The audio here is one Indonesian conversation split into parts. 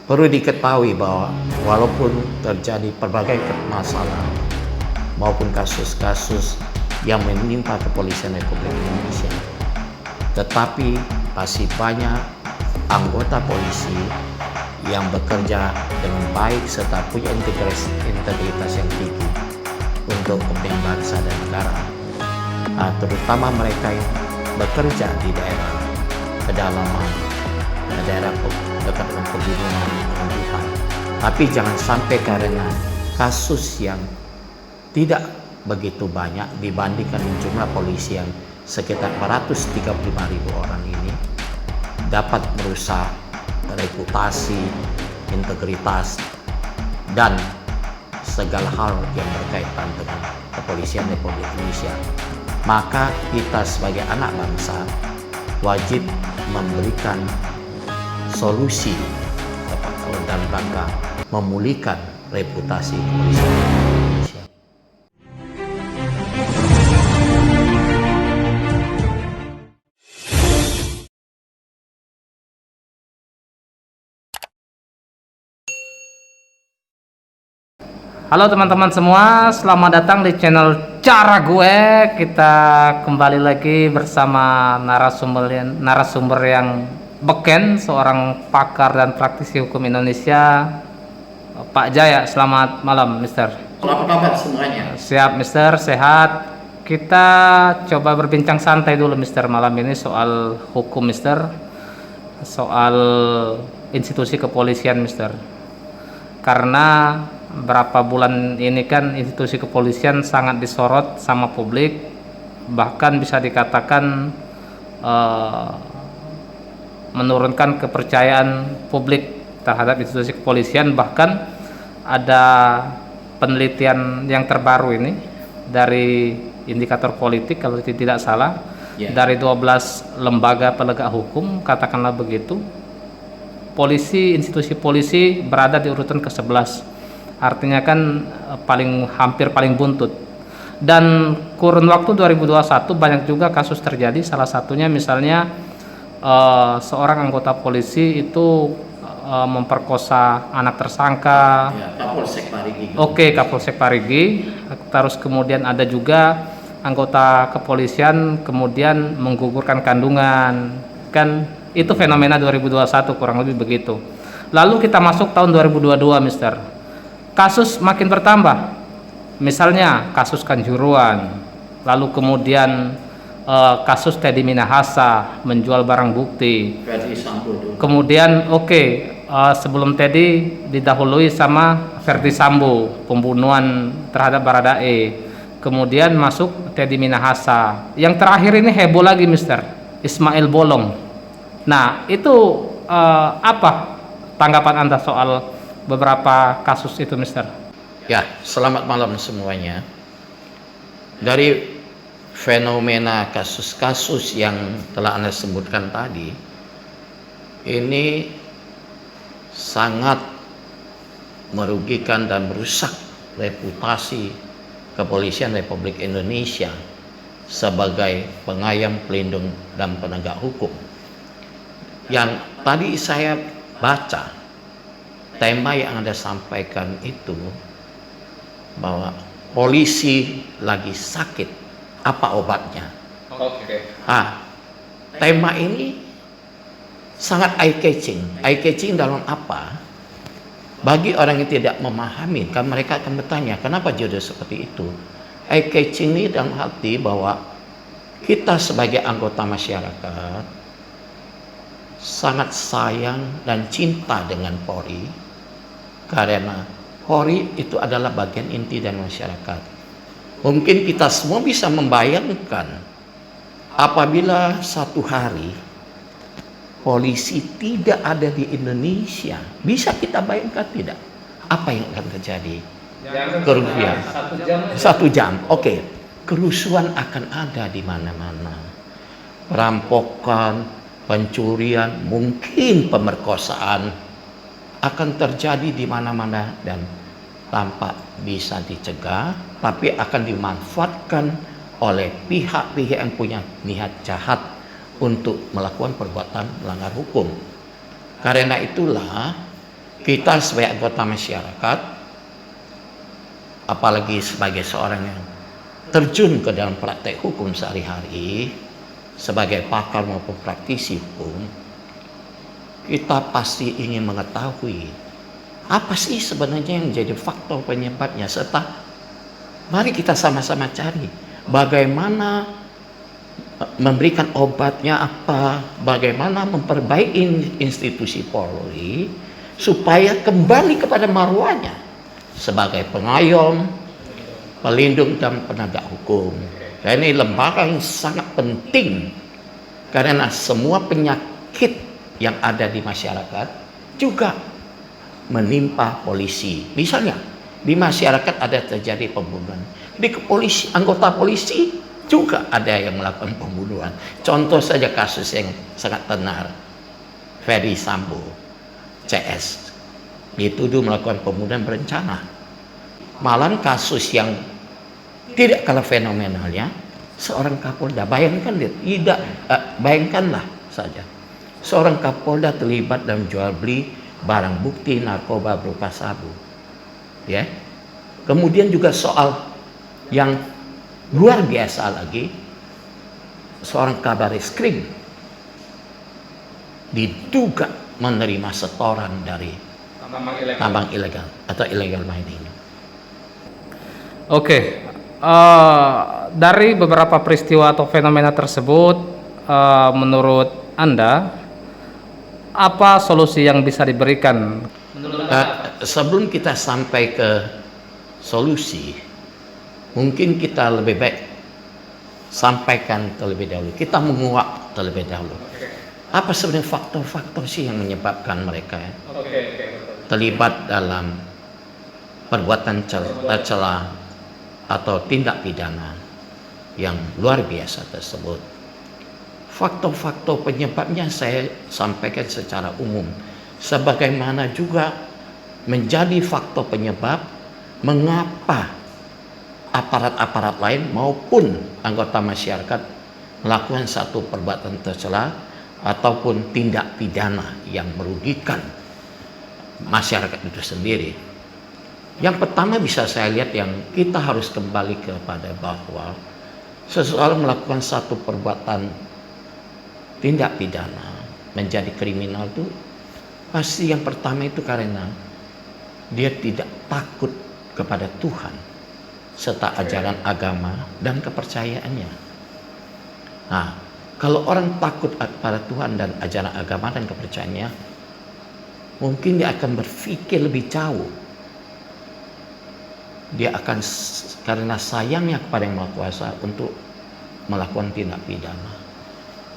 Perlu diketahui bahwa walaupun terjadi berbagai masalah maupun kasus-kasus yang menimpa kepolisian Republik Indonesia, tetapi masih banyak anggota polisi yang bekerja dengan baik serta punya integritas yang tinggi untuk kepentingan bangsa dan negara, terutama mereka yang bekerja di daerah pedalaman, daerah dekat dengan pegunungan dan hutan. Tapi jangan sampai karena kasus yang tidak begitu banyak dibandingkan jumlah polisi yang sekitar 435.000 orang ini dapat merusak reputasi, integritas, dan segala hal yang berkaitan dengan kepolisian Republik Indonesia. Maka kita sebagai anak bangsa wajib memberikan solusi dalam rangka memulihkan reputasi kepolisian Indonesia. Halo teman-teman semua, selamat datang di channel Cara Gue. Kita kembali lagi bersama narasumber yang beken, seorang pakar dan praktisi hukum Indonesia, Pak Jaya. Selamat malam, Mister. Apa kabar semuanya? Siap, Mister, sehat. Kita coba berbincang santai dulu, Mister, malam ini soal hukum, Mister, soal institusi kepolisian, Mister. Karena berapa bulan ini kan institusi kepolisian sangat disorot sama publik, bahkan bisa dikatakan menurunkan kepercayaan publik terhadap institusi kepolisian. Bahkan ada penelitian yang terbaru ini dari indikator politik kalau tidak salah, dari 12 lembaga penegak hukum, katakanlah begitu, institusi polisi berada di urutan ke-11. Artinya kan hampir paling buntut. Dan kurun waktu 2021 banyak juga kasus terjadi. Salah satunya misalnya seorang anggota polisi itu memperkosa anak tersangka. Kapolsek Parigi. Kapolsek Parigi. Terus kemudian ada juga anggota kepolisian kemudian menggugurkan kandungan. Kan itu fenomena 2021 kurang lebih begitu. Lalu kita masuk tahun 2022, Mister. Kasus makin bertambah, misalnya kasus Kanjuruan, lalu kemudian kasus Teddy Minahasa menjual barang bukti. Kemudian sebelum Teddy didahului sama Verdi Sambo, pembunuhan terhadap Baradae. Kemudian masuk Teddy Minahasa. Yang terakhir ini heboh lagi, Mister, Ismail Bolong. Nah, itu apa tanggapan Anda soal beberapa kasus itu, Mister? Ya, selamat malam semuanya. Dari fenomena kasus-kasus yang telah Anda sebutkan tadi, ini sangat merugikan dan merusak reputasi kepolisian Republik Indonesia sebagai pengayom, pelindung, dan penegak hukum. Yang tadi saya baca, tema yang Anda sampaikan itu bahwa polisi lagi sakit, apa obatnya? Tema ini sangat eye-catching. Eye-catching dalam apa? Bagi orang yang tidak memahami, kan mereka akan bertanya, kenapa judul seperti itu? Eye-catching ini dalam arti bahwa kita sebagai anggota masyarakat sangat sayang dan cinta dengan Polri, karena Polri itu adalah bagian inti dari masyarakat. Mungkin kita semua bisa membayangkan apabila satu hari polisi tidak ada di Indonesia, bisa kita bayangkan tidak? Apa yang akan terjadi? Kerugian. Satu jam. Kerusuhan akan ada di mana-mana. Perampokan, pencurian, mungkin pemerkosaan akan terjadi di mana-mana dan tanpa bisa dicegah, tapi akan dimanfaatkan oleh pihak-pihak yang punya niat jahat untuk melakukan perbuatan melanggar hukum. Karena itulah kita sebagai anggota masyarakat, apalagi sebagai seorang yang terjun ke dalam praktek hukum sehari-hari, sebagai pakar maupun praktisi hukum, kita pasti ingin mengetahui apa sih sebenarnya yang menjadi faktor penyebabnya, serta mari kita sama-sama cari bagaimana memberikan obatnya apa, bagaimana memperbaiki institusi Polri supaya kembali kepada marwahnya sebagai pengayom, pelindung dan penegak hukum. Dan ini lembaga yang sangat penting karena semua penyakit yang ada di masyarakat juga menimpa polisi. Misalnya di masyarakat ada terjadi pembunuhan, di kepolisi, anggota polisi juga ada yang melakukan pembunuhan. Contoh saja kasus yang sangat tenar, Ferry Sambo, CS, dituduh melakukan pembunuhan berencana. Malah kasus yang tidak kalah fenomenalnya, seorang Kapolda, bayangkanlah saja, seorang Kapolda terlibat dalam jual beli barang bukti narkoba berupa sabu. Ya. Kemudian juga soal yang luar biasa lagi, seorang kabar eskrim diduga menerima setoran dari tambang ilegal atau illegal mining. Oke, dari beberapa peristiwa atau fenomena tersebut, menurut Anda, apa solusi yang bisa diberikan? Sebelum kita sampai ke solusi, mungkin kita lebih baik sampaikan terlebih dahulu. Kita menguak terlebih dahulu. Apa sebenarnya faktor-faktor sih yang menyebabkan mereka terlibat dalam perbuatan tercela atau tindak pidana yang luar biasa tersebut. Faktor-faktor penyebabnya saya sampaikan secara umum, sebagaimana juga menjadi faktor penyebab mengapa aparat-aparat lain maupun anggota masyarakat melakukan satu perbuatan tercela ataupun tindak pidana yang merugikan masyarakat itu sendiri. Yang pertama bisa saya lihat yang kita harus kembali kepada bahwa seseorang melakukan satu perbuatan tindak pidana menjadi kriminal itu pasti yang pertama itu karena dia tidak takut kepada Tuhan serta ajaran agama dan kepercayaannya. Nah, kalau orang takut kepada Tuhan dan ajaran agama dan kepercayaannya, mungkin dia akan berpikir lebih jauh. Dia akan karena sayangnya kepada Yang Maha Kuasa untuk melakukan tindak pidana.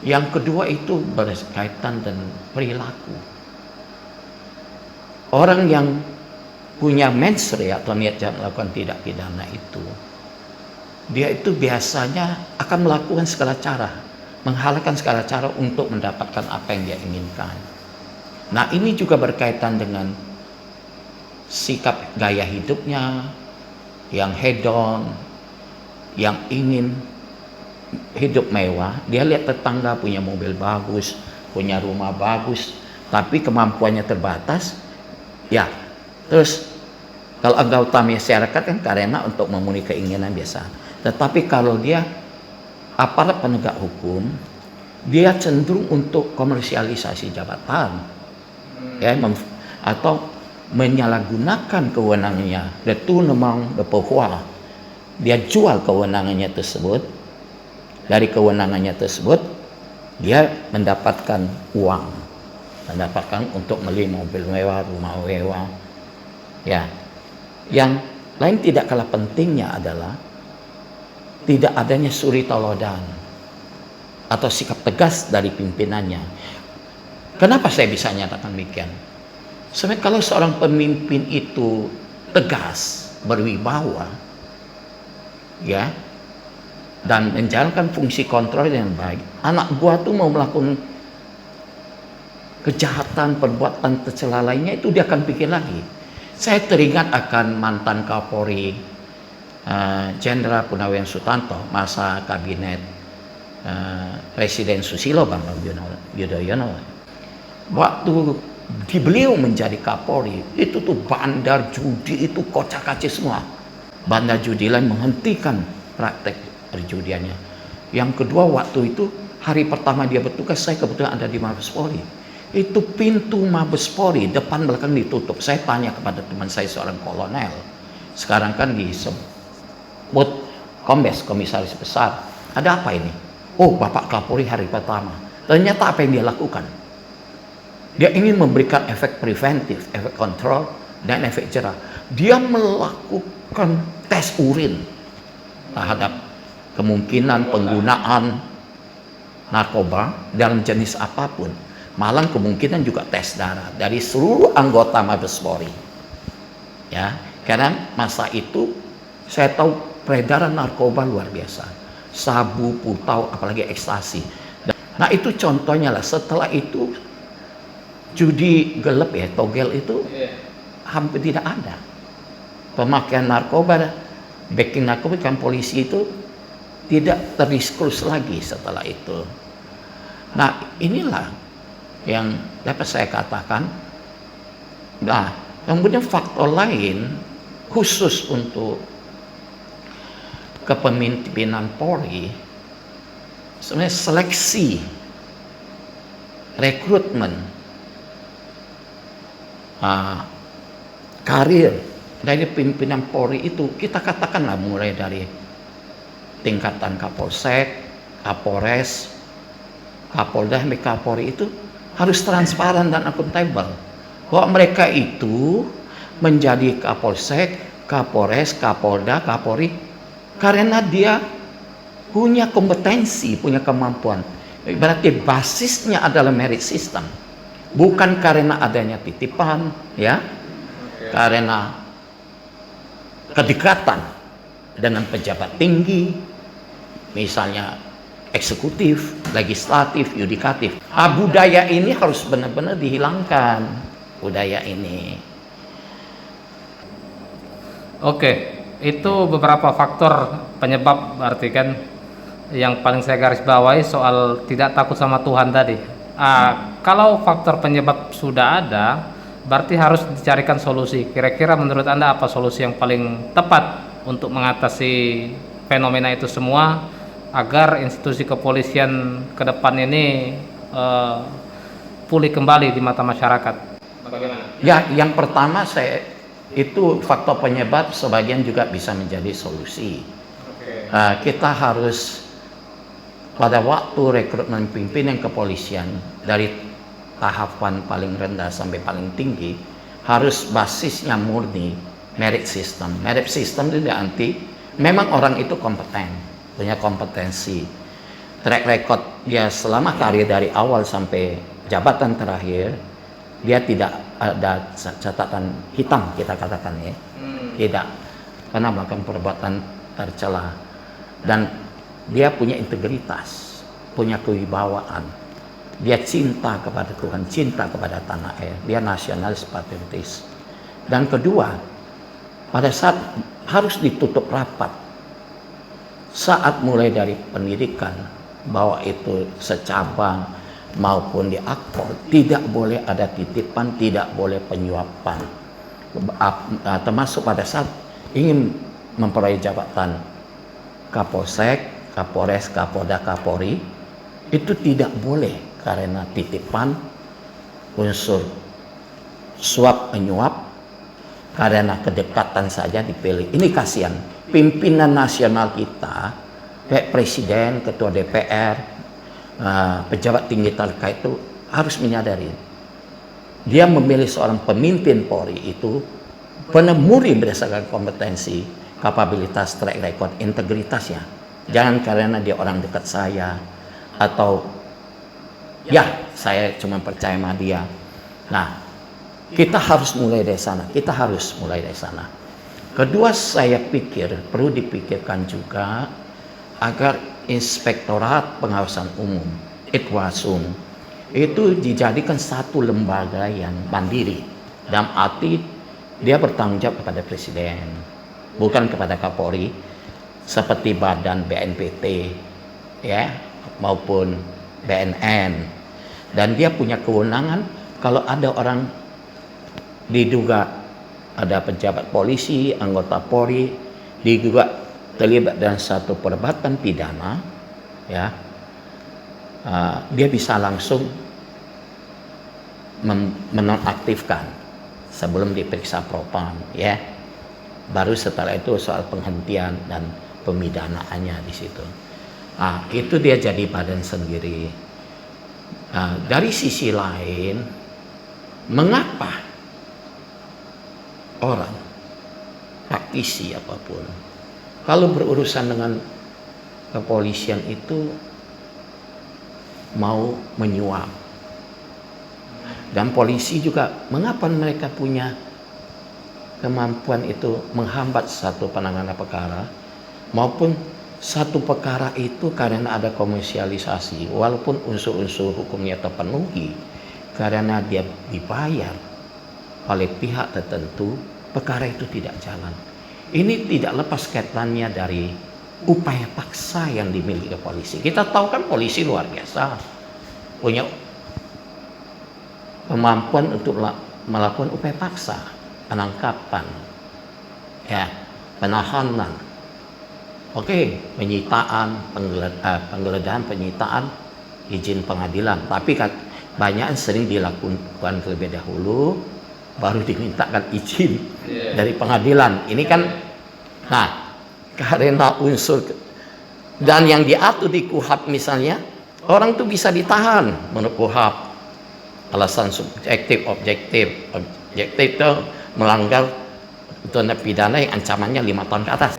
Yang kedua itu berkaitan dengan perilaku. Orang yang punya mensre atau niat jahat melakukan tindak pidana itu, dia itu biasanya akan melakukan segala cara, menghalalkan segala cara untuk mendapatkan apa yang dia inginkan. Nah, ini juga berkaitan dengan sikap gaya hidupnya yang hedon, yang ingin hidup mewah. Dia lihat tetangga punya mobil bagus, punya rumah bagus, tapi kemampuannya terbatas. Ya, terus kalau anggota masyarakat kan karena untuk memenuhi keinginan biasa. Tetapi kalau dia aparat penegak hukum, dia cenderung untuk komersialisasi jabatan, ya, atau menyalahgunakan kewenangannya. Dia jual kewenangannya tersebut. Dari kewenangannya tersebut, dia mendapatkan uang, mendapatkan untuk beli mobil mewah, rumah mewah. Ya, yang lain tidak kalah pentingnya adalah tidak adanya suri tauladan atau sikap tegas dari pimpinannya. Kenapa saya bisa nyatakan demikian? Sebenarnya kalau seorang pemimpin itu tegas, berwibawa, ya, dan menjalankan fungsi kontrol yang baik, anak buah tuh mau melakukan kejahatan, perbuatan tercela lainnya, itu dia akan pikir lagi. Saya teringat akan mantan Kapolri Jenderal Purnawirawan Sutanto masa kabinet Presiden Susilo Bambang Yudhoyono. Waktu di beliau menjadi Kapolri, itu tuh bandar judi itu kocak-kacir semua. Bandar judi lain menghentikan praktek perjudiannya. Yang kedua, waktu itu hari pertama dia bertugas, saya kebetulan ada di Mabes Polri. Itu pintu Mabes Polri depan belakang ditutup. Saya tanya kepada teman saya seorang kolonel, sekarang kan disebut Kombes, komisaris besar. Ada apa ini? Oh, Bapak Kapolri hari pertama. Ternyata apa yang dia lakukan? Dia ingin memberikan efek preventif, efek kontrol, dan efek jerah. Dia melakukan tes urin terhadap kemungkinan penggunaan narkoba dalam jenis apapun. Malah kemungkinan juga tes darah dari seluruh anggota Mabes Polri. Ya, karena masa itu saya tahu peredaran narkoba luar biasa. Sabu, putau, apalagi ekstasi. Nah, itu contohnya lah. Setelah itu judi gelap ya, togel itu hampir tidak ada. Pemakaian narkoba, backing narkoba kan polisi itu tidak terdiskus lagi setelah itu. Nah, inilah yang dapat saya katakan. Nah, kemudian faktor lain khusus untuk kepemimpinan Polri, sebenarnya seleksi rekrutmen karir dari pimpinan Polri itu, kita katakanlah mulai dari tingkatan Kapolsek, Kapolres, Kapolda, sampai Kapolri itu harus transparan dan akuntabel. Bahwa mereka itu menjadi Kapolsek, Kapolres, Kapolda, Kapolri karena dia punya kompetensi, punya kemampuan. Berarti basisnya adalah merit system. Bukan karena adanya titipan, ya, karena kedekatan dengan pejabat tinggi, misalnya eksekutif, legislatif, yudikatif. Budaya ini harus benar-benar dihilangkan, budaya ini. Oke, itu beberapa faktor penyebab, berarti kan yang paling saya garis bawahi soal tidak takut sama Tuhan tadi. Kalau faktor penyebab sudah ada, berarti harus dicarikan solusi. Kira-kira menurut Anda apa solusi yang paling tepat untuk mengatasi fenomena itu semua agar institusi kepolisian ke depan ini pulih kembali di mata masyarakat? Bagaimana? Ya, yang pertama itu faktor penyebab sebagian juga bisa menjadi solusi. Kita harus pada waktu rekrutmen pimpinan kepolisian dari tahapan paling rendah sampai paling tinggi harus basisnya murni merit system. Merit system itu nanti memang orang itu kompeten, punya kompetensi, track record dia selama karir dari awal sampai jabatan terakhir, dia tidak ada catatan hitam, kita katakan ya, tidak pernah melakukan perbuatan tercela, dan dia punya integritas, punya kewibawaan, dia cinta kepada Tuhan, cinta kepada tanah air, dia nasionalis patriotis. Dan kedua, pada saat harus ditutup rapat, saat mulai dari pendidikan, bahwa itu secabang maupun di akpol, tidak boleh ada titipan, tidak boleh penyuapan. Termasuk pada saat ingin memperoleh jabatan Kapolsek, Kapolres, Kapolda, Kapolri, itu tidak boleh karena titipan, unsur suap menyuap, karena kedekatan saja dipilih. Ini kasihan. Pimpinan nasional kita, kayak presiden, ketua DPR, pejabat tinggi terkait itu harus menyadari, dia memilih seorang pemimpin Polri itu benar murni berdasarkan kompetensi, kapabilitas, track record, integritasnya. Jangan karena dia orang dekat saya atau ya saya cuma percaya sama dia. Nah, kita harus mulai dari sana. Kita harus mulai dari sana. Kedua, saya pikir perlu dipikirkan juga agar Inspektorat Pengawasan Umum (Itwasum) itu dijadikan satu lembaga yang mandiri, dalam arti dia bertanggung jawab kepada Presiden, bukan kepada Kapolri, seperti badan BNPT ya maupun BNN, dan dia punya kewenangan kalau ada orang diduga ada pejabat polisi, anggota Polri diduga terlibat dalam satu perbuatan pidana, ya, dia bisa langsung menonaktifkan sebelum diperiksa propam, ya. Baru setelah itu soal penghentian dan pemidanaannya di situ. Itu dia jadi badan sendiri. Dari sisi lain, mengapa orang praktisi apapun kalau berurusan dengan kepolisian itu mau menyuap? Dan polisi juga, mengapa mereka punya kemampuan itu menghambat satu penanganan perkara, maupun satu perkara itu karena ada komersialisasi, walaupun unsur-unsur hukumnya terpenuhi, karena dia dibayar oleh pihak tertentu, perkara itu tidak jalan. Ini tidak lepas kaitannya dari upaya paksa yang dimiliki polisi. Kita tahu kan polisi luar biasa, punya kemampuan untuk melakukan upaya paksa, penangkapan, ya, penahanan, penyitaan, penggeledahan, penyitaan, izin pengadilan. Tapi kan banyak sering dilakukan terlebih dahulu, baru dimintakan izin dari pengadilan. Ini kan, karena unsur dan yang diatur di KUHP misalnya, orang tuh bisa ditahan menurut KUHP. Alasan subjektif, objektif itu melanggar tindak pidana yang ancamannya 5 tahun ke atas,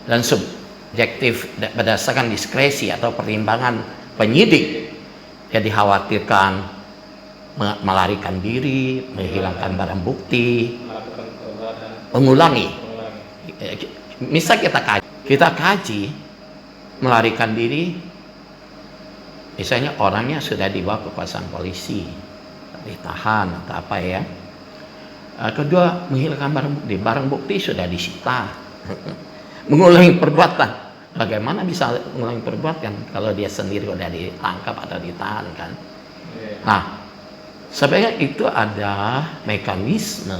dan subjektif berdasarkan diskresi atau pertimbangan penyidik, ya dikhawatirkan melarikan diri, menghilangkan barang bukti, mengulangi. Misal kita kaji melarikan diri, misalnya orangnya sudah dibawa ke kekuasaan polisi, ditahan atau apa, ya. Kedua, menghilangkan barang bukti sudah disita. Mengulangi perbuatan, bagaimana bisa mengulangi perbuatan kalau dia sendiri sudah ditangkap atau ditahan, kan? Sebenarnya itu ada mekanisme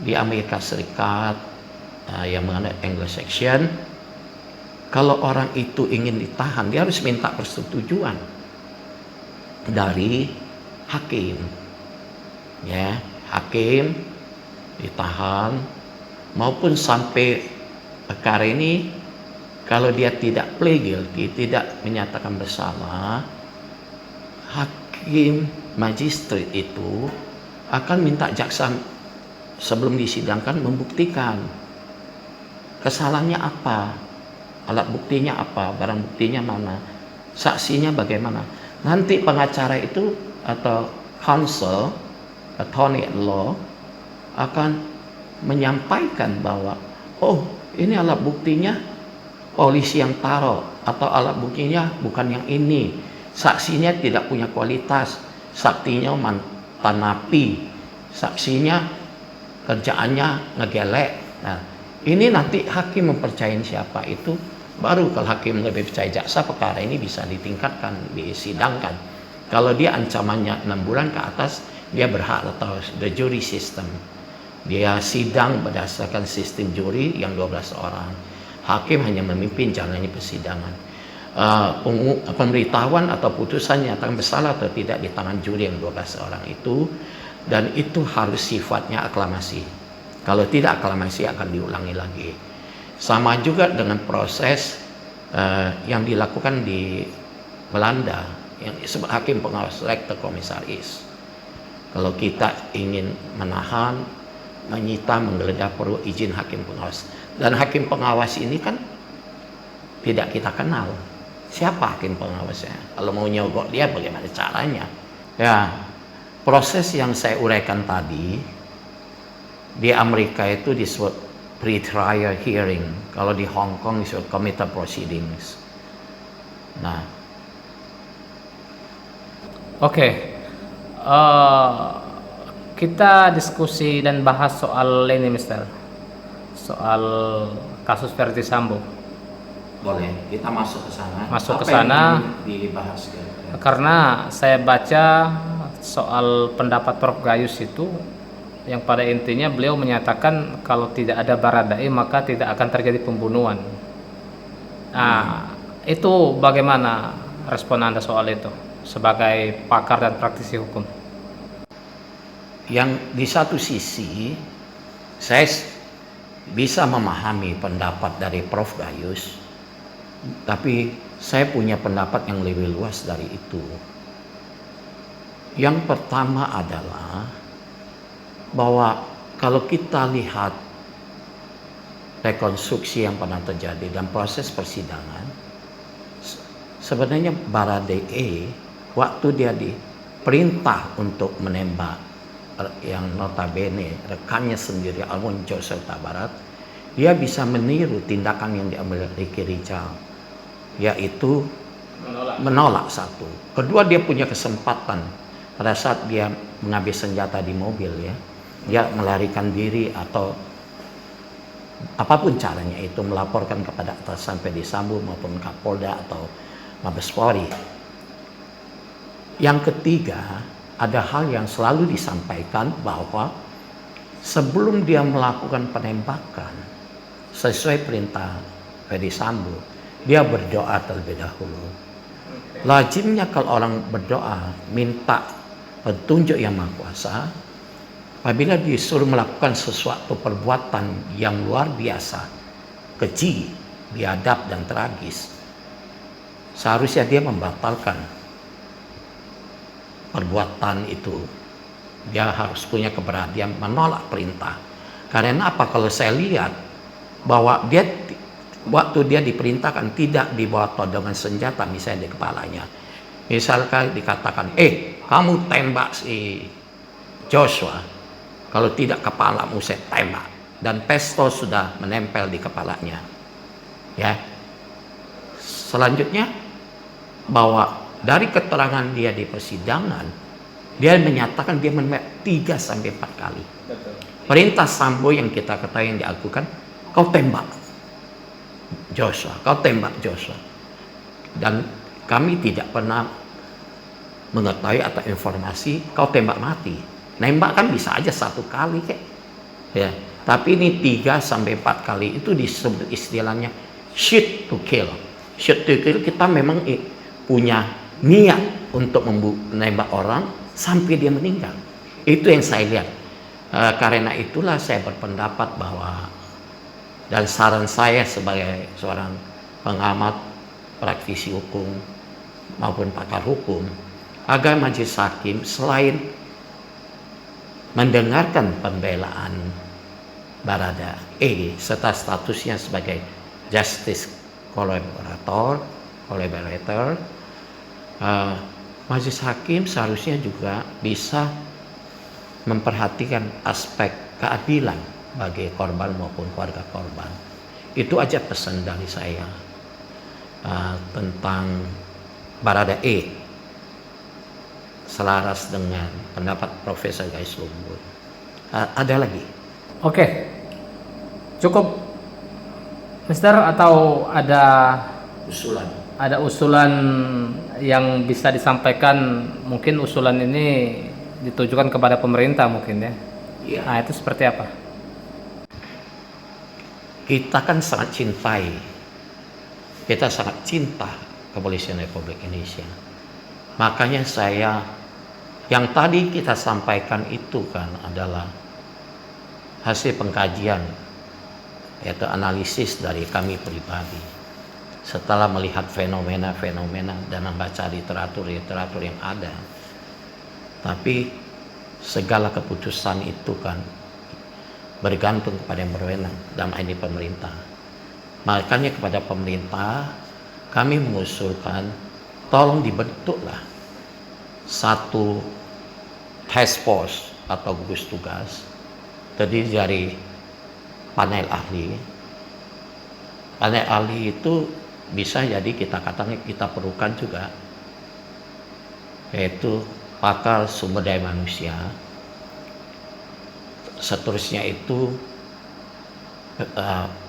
di Amerika Serikat yang mengenai Anglo-Saxon. Kalau orang itu ingin ditahan, dia harus minta persetujuan dari hakim, ya. Hakim ditahan, maupun sampai perkara ini kalau dia tidak plea guilty, tidak menyatakan bersalah, hakim magistrat itu akan minta jaksa sebelum disidangkan membuktikan kesalahannya apa, alat buktinya apa, barang buktinya mana, saksinya bagaimana. Nanti pengacara itu atau counsel, attorney at law, akan menyampaikan bahwa ini alat buktinya polisi yang taruh, atau alat buktinya bukan yang ini, saksinya tidak punya kualitas, saksinya mantan napi, saksinya kerjaannya ngegelek. Ini nanti hakim mempercayai siapa itu, baru kalau hakim lebih percaya jaksa, perkara ini bisa ditingkatkan, disidangkan. Kalau dia ancamannya 6 bulan ke atas, dia berhak atau the jury system. Dia sidang berdasarkan sistem juri yang 12 orang. Hakim hanya memimpin jalannya persidangan. Pemberitahuan atau putusan nyatakan bersalah atau tidak di tangan juri yang 12 orang itu, dan itu harus sifatnya aklamasi. Kalau tidak aklamasi akan diulangi lagi. Sama juga dengan proses yang dilakukan di Belanda yang disebut hakim pengawas, rechterkommissaris. Kalau kita ingin menahan, menyita, menggeledah, perlu izin hakim pengawas. Dan hakim pengawas ini kan tidak kita kenal. Siapa hakim pengawasnya? Kalau mau nyogok dia, bagaimana caranya? Ya, proses yang saya uraikan tadi di Amerika itu disebut pre-trial hearing. Kalau di Hong Kong disebut committal proceedings. Kita diskusi dan bahas soal ini, Mister. Soal kasus Verdi Sambo. Boleh, kita masuk ke sana. Masuk ke sana. Dibahas Karena saya baca soal pendapat Prof Gayus itu, yang pada intinya beliau menyatakan kalau tidak ada Baradae maka tidak akan terjadi pembunuhan. Nah, itu bagaimana respon Anda soal itu sebagai pakar dan praktisi hukum? Yang di satu sisi saya bisa memahami pendapat dari Prof Gayus, tapi saya punya pendapat yang lebih luas dari itu. Yang pertama adalah bahwa kalau kita lihat rekonstruksi yang pernah terjadi dan proses persidangan, sebenarnya Baradae waktu dia diperintah untuk menembak yang notabene rekannya sendiri Almarhum Joshua Huta Barat, dia bisa meniru tindakan yang diambil Ricky Rijal, yaitu menolak satu. Kedua, dia punya kesempatan pada saat dia mengambil senjata di mobil, ya, dia melarikan diri atau apapun caranya itu melaporkan kepada atasan Ferdy Sambo maupun Kapolda atau Mabes Polri. Yang ketiga, ada hal yang selalu disampaikan bahwa sebelum dia melakukan penembakan sesuai perintah Ferdy Sambo, dia berdoa terlebih dahulu. Lazimnya kalau orang berdoa minta petunjuk yang Maha Kuasa, apabila disuruh melakukan sesuatu perbuatan yang luar biasa, keji, biadab dan tragis, seharusnya dia membatalkan perbuatan itu. Dia harus punya keberanian menolak perintah. Karena apa? Kalau saya lihat bahwa dia waktu dia diperintahkan tidak dibawa todongan senjata misalnya di kepalanya, misalkan dikatakan kamu tembak si Joshua, kalau tidak kepalamu saya tembak, dan pistol sudah menempel di kepalanya, ya. Selanjutnya bahwa dari keterangan dia di persidangan, dia menyatakan dia menembak 3-4 kali. Perintah Sambo yang kita ketahui yang diakukan, kau tembak Joshua, kau tembak Joshua. Dan kami tidak pernah mengetahui atau informasi kau tembak mati. Nembak kan bisa aja 1 kali, kek, ya. Tapi ini 3-4 kali, itu disebut istilahnya shoot to kill. Shoot to kill, kita memang punya niat untuk menembak orang sampai dia meninggal. Itu yang saya lihat. Karena itulah saya berpendapat bahwa, dan saran saya sebagai seorang pengamat, praktisi hukum maupun pakar hukum, agar majelis hakim selain mendengarkan pembelaan Baradae serta statusnya sebagai justice collaborator, majelis hakim seharusnya juga bisa memperhatikan aspek keadilan bagi korban maupun keluarga korban. Itu aja pesan dari saya tentang Baradae, selaras dengan pendapat Profesor Gayus Lumbun. Ada lagi? Oke, cukup, Mister, atau ada usulan yang bisa disampaikan? Mungkin usulan ini ditujukan kepada pemerintah mungkin, ya. Iya. Nah, itu seperti apa? Kita kan sangat cinta kepolisian Republik Indonesia. Makanya yang tadi kita sampaikan itu kan adalah hasil pengkajian, yaitu analisis dari kami pribadi setelah melihat fenomena-fenomena dan membaca literatur yang ada. Tapi segala keputusan itu kan bergantung kepada yang berwenang, dalam ini pemerintah. Makanya kepada pemerintah kami mengusulkan, tolong dibentuklah satu task force atau gugus tugas terdiri dari panel ahli. Panel ahli itu bisa jadi kita katakan kita perlukan juga, yaitu pakar sumber daya manusia. Seterusnya itu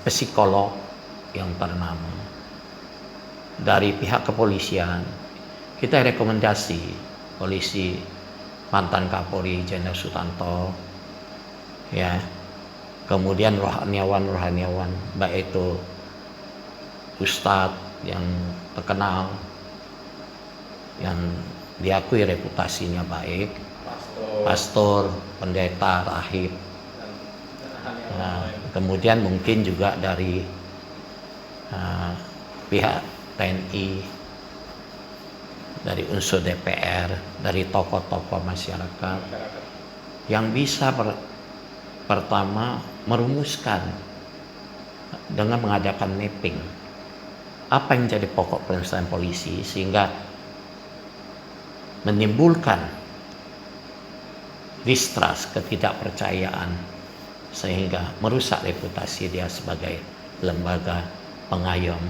psikolog yang ternama. Dari pihak kepolisian kita rekomendasi polisi mantan Kapolri Jenderal Sutanto, ya, kemudian rohaniawan baik itu ustadz yang terkenal, yang diakui reputasinya baik, pastor, pendeta, rahib. Nah, kemudian mungkin juga dari pihak TNI, dari unsur DPR, dari tokoh-tokoh masyarakat yang bisa pertama merumuskan dengan mengadakan mapping apa yang menjadi pokok penyelesaian polisi, sehingga menimbulkan distrust, ketidakpercayaan, sehingga merusak reputasi dia sebagai lembaga pengayom,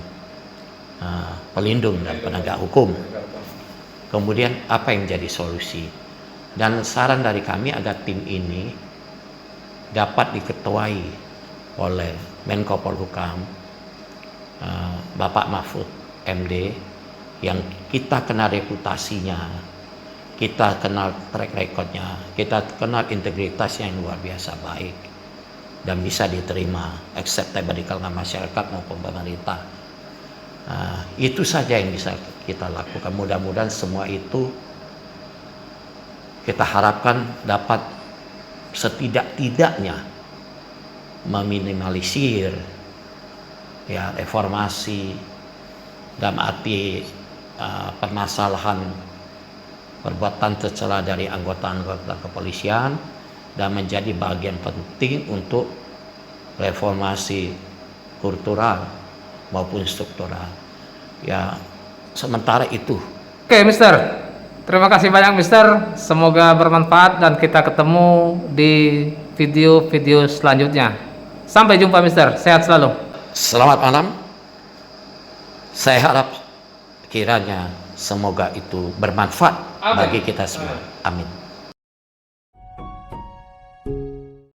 pelindung dan penegak hukum. Kemudian apa yang menjadi solusi? Dan saran dari kami agar tim ini dapat diketuai oleh Menko Polhukam, Bapak Mahfud MD, yang kita kenal reputasinya, kita kenal track recordnya, kita kenal integritasnya yang luar biasa baik dan bisa diterima, acceptable di kalangan masyarakat maupun pemerintah. Itu saja yang bisa kita lakukan. Mudah-mudahan semua itu kita harapkan dapat setidak-tidaknya meminimalisir ya reformasi dalam arti permasalahan perbuatan tercela dari anggota-anggota kepolisian, dan menjadi bagian penting untuk reformasi kultural maupun struktural. Ya, sementara itu. Oke, Mister. Terima kasih banyak, Mister. Semoga bermanfaat dan kita ketemu di video-video selanjutnya. Sampai jumpa, Mister. Sehat selalu. Selamat malam. Saya harap kiranya semoga itu bermanfaat bagi kita semua. Amin.